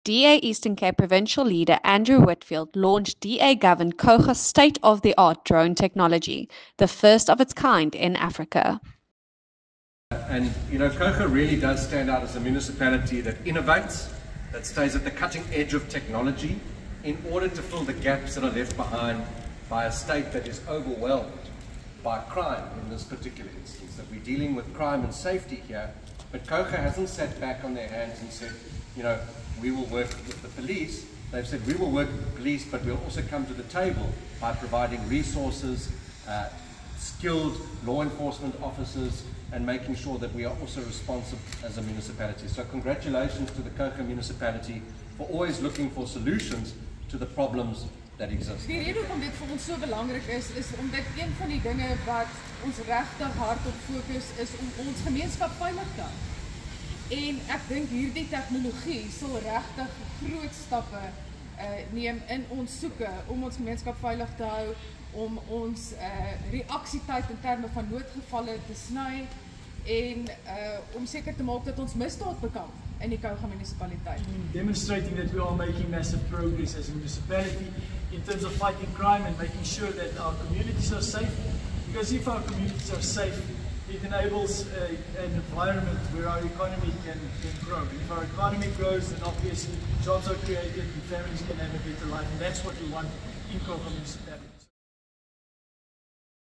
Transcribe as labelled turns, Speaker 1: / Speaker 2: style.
Speaker 1: DA Eastern Cape Provincial Leader Andrew Whitfield launched DA-governed Coga's state-of-the-art drone technology, the first of its kind in Africa.
Speaker 2: And Coga really does stand out as a municipality that innovates, that stays at the cutting edge of technology in order to fill the gaps that are left behind by a state that is overwhelmed by crime in this particular instance. That we're dealing with crime and safety here, but Coga hasn't sat back on their hands and said, we will work with the police. They've said we will work with the police, but we'll also come to the table by providing resources, skilled law enforcement officers, and making sure that we are also responsive as a municipality. So congratulations to the Coga municipality for always looking for solutions to the problems that exist.
Speaker 3: Die rede hoekom dit vir ons so belangrik is omdat een van die dinge wat ons regtig hard op fokus is om ons gemeenskap veilig te hou. En ek dink hierdie tegnologie sal regtig groot stappe neem in ons soeke om ons gemeenskap veilig te hou, om ons reaksietyd in terme van noodgevalle te sny en om seker te maak dat ons misdaad bekamp in die Coga munisipaliteit.
Speaker 4: Demonstrating that we are making massive progress as a municipality in terms of fighting crime and making sure that our communities are safe. Because if our communities are safe, it enables an environment where our economy can grow. If our economy grows, then obviously jobs are created and families can have a better life. And that's what we want in Coga municipality.